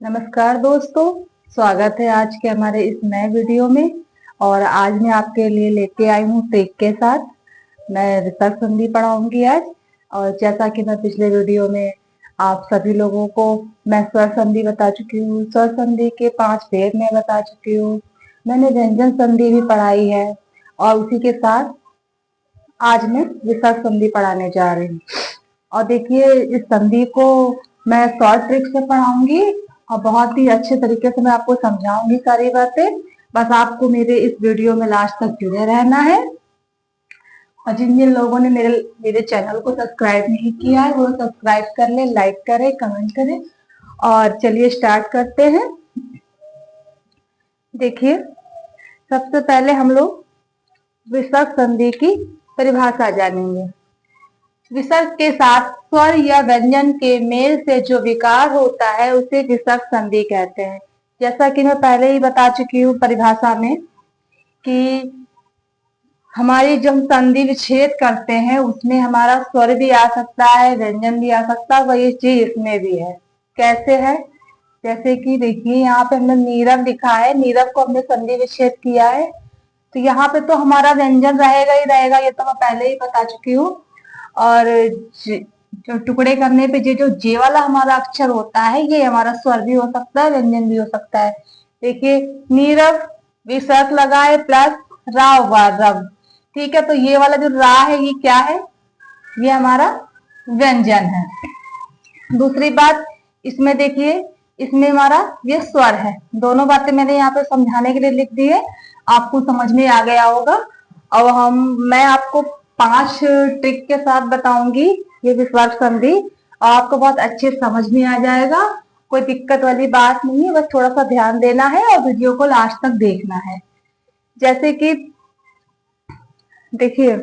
नमस्कार दोस्तों, स्वागत है आज के हमारे इस नए वीडियो में। और आज मैं आपके लिए लेके आई हूँ ट्रिक के साथ। मैं विसर्ग संधि पढ़ाऊंगी आज। और जैसा कि मैं पिछले वीडियो में आप सभी लोगों को मैं स्वर संधि बता चुकी हूँ, स्वर संधि के 5 भेद मैं बता चुकी हूँ। मैंने व्यंजन संधि भी पढ़ाई है और उसी के साथ आज मैं विसर्ग संधि पढ़ाने जा रही हूँ। और देखिए, इस संधि को मैं शॉर्ट ट्रिक से पढ़ाऊंगी और बहुत ही अच्छे तरीके से मैं आपको समझाऊंगी सारी बातें। बस आपको मेरे इस वीडियो में लास्ट तक जुड़े रहना है। और जिन जिन लोगों ने मेरे चैनल को सब्सक्राइब नहीं किया है वो सब्सक्राइब कर ले, लाइक करें, कमेंट करें। और चलिए स्टार्ट करते हैं। देखिए, सबसे पहले हम लोग विसर्ग संधि की परिभाषा जानेंगे। विसर्ग के साथ स्वर या व्यंजन के मेल से जो विकार होता है उसे विसर्ग संधि कहते हैं। जैसा कि मैं पहले ही बता चुकी हूँ परिभाषा में कि हमारी जब हम संधि विच्छेद करते हैं उसमें हमारा स्वर भी आ सकता है, व्यंजन भी आ सकता है। वही चीज इसमें भी है। कैसे है? जैसे कि देखिए, यहाँ पे हमने नीरव लिखा है, नीरव को हमने संधि विच्छेद किया है तो यहाँ पे तो हमारा व्यंजन रहेगा ही रहेगा, ये तो मैं पहले ही बता चुकी हूँ। और जो टुकड़े करने पे जो जे वाला हमारा अक्षर होता है ये हमारा स्वर भी हो सकता है, व्यंजन भी हो सकता है। देखिए, नीरव विसर्ग लगाए प्लस राव व रव, ठीक है। तो ये वाला जो रा है ये क्या है? ये हमारा व्यंजन है। दूसरी बात, इसमें देखिए, इसमें हमारा ये स्वर है। दोनों बातें मैंने यहाँ पे समझाने के लिए लिख दी है, आपको समझ में आ गया होगा। अब मैं आपको 5 ट्रिक के साथ बताऊंगी ये विसर्ग संधि और आपको बहुत अच्छे समझ में आ जाएगा। कोई दिक्कत वाली बात नहीं है, बस थोड़ा सा ध्यान देना है और वीडियो को लास्ट तक देखना है। जैसे कि देखिए,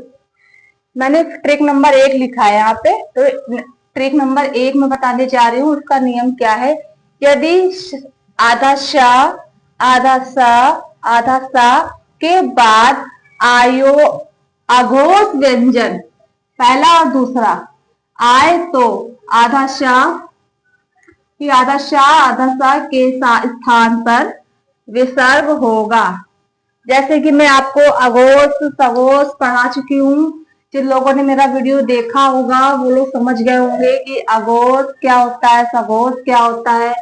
मैंने ट्रिक नंबर 1 लिखा है यहाँ पे। तो ट्रिक नंबर 1 में बताने जा रही हूँ, उसका नियम क्या है। यदि आधा श, आधा स, आधा सा के बाद आयो अघोष व्यंजन पहला और दूसरा आए तो आधा शाह आधा शाह आधा सा के स्थान पर विसर्ग होगा। जैसे कि मैं आपको अघोष सघोष पढ़ा चुकी हूँ। जिन लोगों ने मेरा वीडियो देखा होगा वो लोग समझ गए होंगे कि अघोष क्या होता है, सघोष क्या होता है,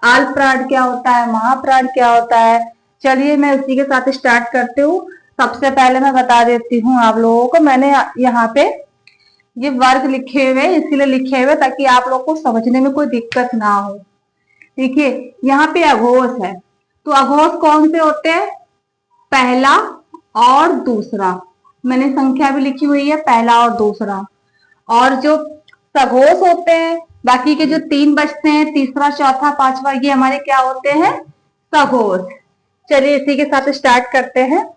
अल्पप्राण क्या होता है, महाप्राण क्या होता है। चलिए मैं उसी के साथ स्टार्ट करती हूँ। सबसे पहले मैं बता देती हूँ आप लोगों को, मैंने यहाँ पे ये वर्ग लिखे हुए इसीलिए लिखे हुए ताकि आप लोग को समझने में कोई दिक्कत ना हो। देखिए, यहाँ पे अघोष है तो अघोष कौन से होते हैं? पहला और दूसरा। मैंने संख्या भी लिखी हुई है, पहला और दूसरा। और जो सघोष होते हैं, बाकी के जो 3 बचते हैं, तीसरा चौथा पांचवा, ये हमारे क्या होते हैं? सघोष। चलिए इसी के साथ स्टार्ट करते हैं।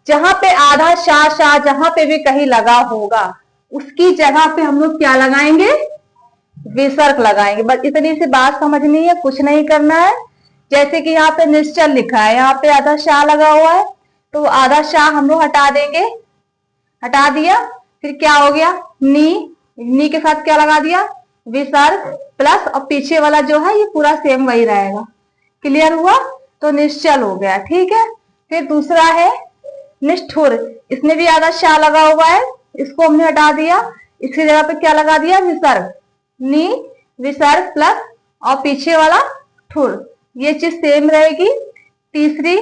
जहां पे आधा शाह शाह जहां पे भी कहीं लगा होगा उसकी जगह पे हम लोग क्या लगाएंगे? विसर्ग लगाएंगे। बस इतनी सी बात समझनी है, कुछ नहीं करना है। जैसे कि यहाँ पे निश्चल लिखा है, यहाँ पे आधा शाह लगा हुआ है तो आधा शाह हम लोग हटा देंगे। हटा दिया, फिर क्या हो गया? नी के साथ क्या लगा दिया? विसर्ग प्लस, और पीछे वाला जो है ये पूरा सेम वही रहेगा। क्लियर हुआ? तो निश्चल हो गया, ठीक है। फिर दूसरा है निष्ठुर। इसमें भी आधा शाह लगा हुआ है, इसको हमने हटा दिया। इसकी जगह पे क्या लगा दिया? विसर्ग। नी विसर्ग प्लस और पीछे वाला ठुर, ये चीज सेम रहेगी। तीसरी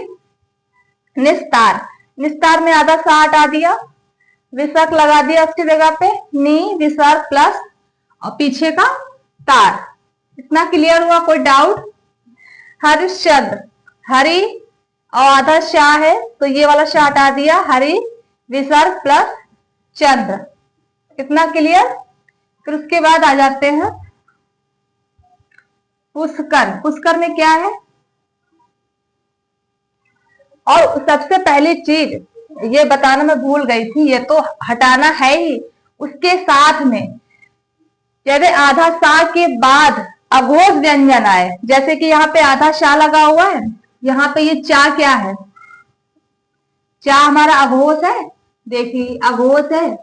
निस्तार। निस्तार में आधा सा हटा दिया, विसर्ग लगा दिया उसकी जगह पे, नी विसर्ग प्लस और पीछे का तार। इतना क्लियर हुआ? कोई डाउट? हरिश्चंद्र, हरि और आधा शाह है तो ये वाला शाह हटा दिया, हरि विसर्ग प्लस चंद्र। कितना क्लियर? फिर उसके बाद आ जाते हैं पुष्कर। पुष्कर में क्या है? और सबसे पहली चीज ये बताना मैं भूल गई थी, ये तो हटाना है ही। उसके साथ में यदि आधा सा के बाद अघोष व्यंजन आए, जैसे कि यहाँ पे आधा शाह लगा हुआ है, यहाँ पे ये चा क्या है? चा हमारा अघोष है। देखिए अघोष है।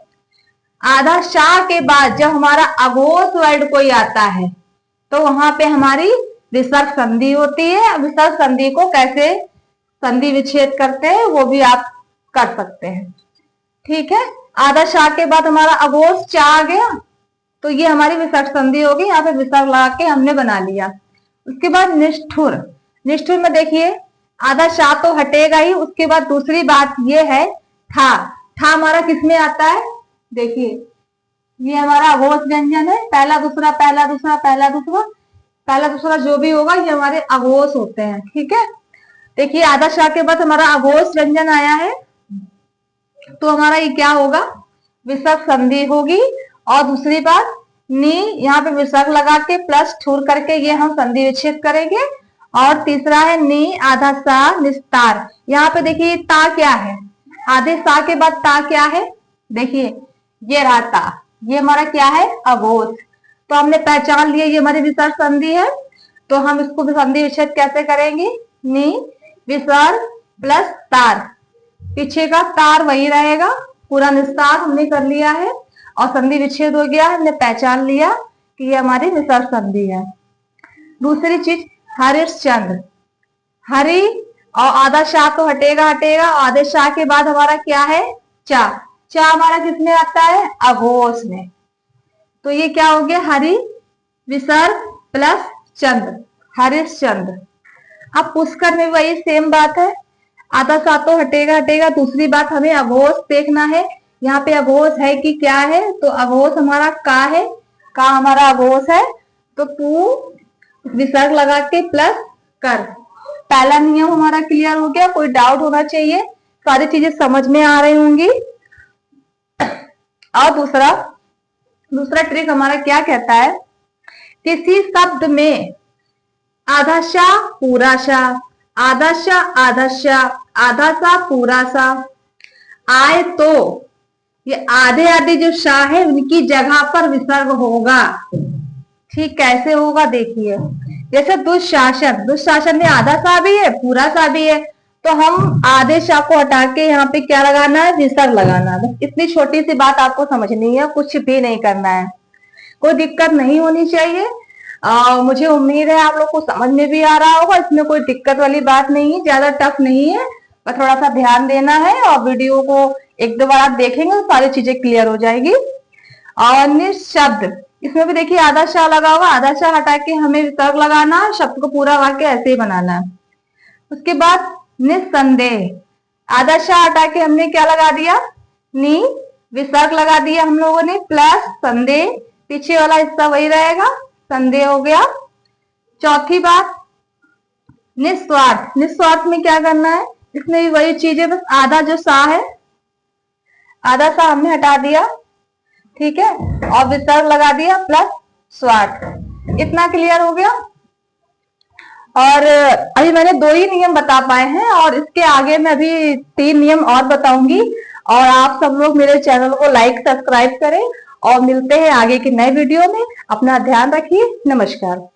आधा शाह के बाद जब हमारा अघोष वर्ड कोई आता है तो वहां पे हमारी विसर्ग संधि होती है। विसर्ग संधि को कैसे संधि विच्छेद करते हैं वो भी आप कर सकते हैं। ठीक है, आधा शाह के बाद हमारा अघोष चा आ गया, तो ये हमारी विसर्ग संधि होगी। यहाँ पे विसर्ग लगा के हमने बना लिया। उसके बाद निष्ठुर। निष्ठुर में देखिए आधा शाह तो हटेगा ही। उसके बाद दूसरी बात ये है ठा। ठा हमारा किसमें आता है, देखिए ये हमारा अघोष व्यंजन है। पहला दूसरा पहला दूसरा पहला दूसरा पहला दूसरा जो भी होगा ये हमारे अघोष होते हैं। ठीक है, देखिए आधा शाह के बाद हमारा अघोष व्यंजन आया है, तो हमारा ये क्या होगा, विसर्ग संधि होगी। और दूसरी बात नी, यहाँ पे विसर्ग लगा के प्लस ठुर करके ये हम संधि विच्छेद करेंगे। और तीसरा है नी आधा सा निस्तार। यहाँ पे देखिए ता क्या है, आधे सा के बाद ता क्या है, देखिए ये रहा ता, ये हमारा क्या है अघोष। तो हमने पहचान लिया ये हमारी विसर्ग संधि है। तो हम इसको संधि विच्छेद कैसे करेंगे, नी विसर्ग प्लस तार, पीछे का तार वही रहेगा, पूरा निस्तार हमने कर लिया है और संधि विच्छेद हो गया है। हमने पहचान लिया कि ये हमारी विसर्ग संधि है। दूसरी चीज हरिश्चंद्र। हरि और आधा शाह तो हटेगा हटेगा, आधे शाह के बाद हमारा क्या है चा। चा हमारा किसमें आता है, अघोष में। तो ये क्या हो गया, हरि विसर्ग प्लस चंद्र, हरिश्चंद्र। अब पुष्कर में वही सेम बात है, आधा सा तो हटेगा हटेगा। दूसरी बात हमें अघोष देखना है, यहाँ पे अघोष है कि क्या है, तो अघोष हमारा का है, का हमारा अघोष है। तो पू विसर्ग लगा के प्लस कर। पहला नियम हमारा क्लियर हो गया, कोई डाउट होना चाहिए, सारी चीजें समझ में आ रही होंगी। और दूसरा ट्रिक हमारा क्या कहता है, किसी शब्द में आधा सा पूरा सा, आधा सा आधा सा, आधा सा पूरा सा आए तो ये आधे आधे जो शाह है उनकी जगह पर विसर्ग होगा। ठीक, कैसे होगा देखिए, जैसे दुशासन, दुशासन में आधा सा भी है पूरा सा भी है, तो हम आधे शाह को हटा के यहाँ पे क्या लगाना है, विसर्ग लगाना है। बस इतनी छोटी सी बात आपको समझनी है, कुछ भी नहीं करना है, कोई दिक्कत नहीं होनी चाहिए। मुझे उम्मीद है आप लोग को समझ में भी आ रहा होगा, इसमें कोई दिक्कत वाली बात नहीं है, ज्यादा टफ नहीं है, पर थोड़ा सा ध्यान देना है और वीडियो को एक दो बार आप देखेंगे तो सारी चीजें क्लियर हो जाएगी। और निशब्द, इसमें भी देखिए आधा शाह लगा हुआ, आधा शाह हटा के हमें विसर्ग लगाना है, शब्द को पूरा वाक्य ऐसे ही बनाना है। उसके बाद निस्संदेह, आधा शाह हटा के हमने क्या लगा दिया, नी विसर्ग लगा दिया हम लोगों ने प्लस संदेह, पीछे वाला हिस्सा वही रहेगा, संदेह हो गया। चौथी बात निस्वार्थ। निस्वार्थ में क्या करना है, इसमें भी वही चीज है, बस आधा जो सा है, आधा सा हमने हटा दिया, ठीक है, और विसर्ग लगा दिया प्लस स्वार्थ। इतना क्लियर हो गया। और अभी मैंने 2 ही नियम बता पाए हैं और इसके आगे मैं अभी 3 नियम और बताऊंगी। और आप सब लोग मेरे चैनल को लाइक सब्सक्राइब करें और मिलते हैं आगे की नए वीडियो में। अपना ध्यान रखिए, नमस्कार।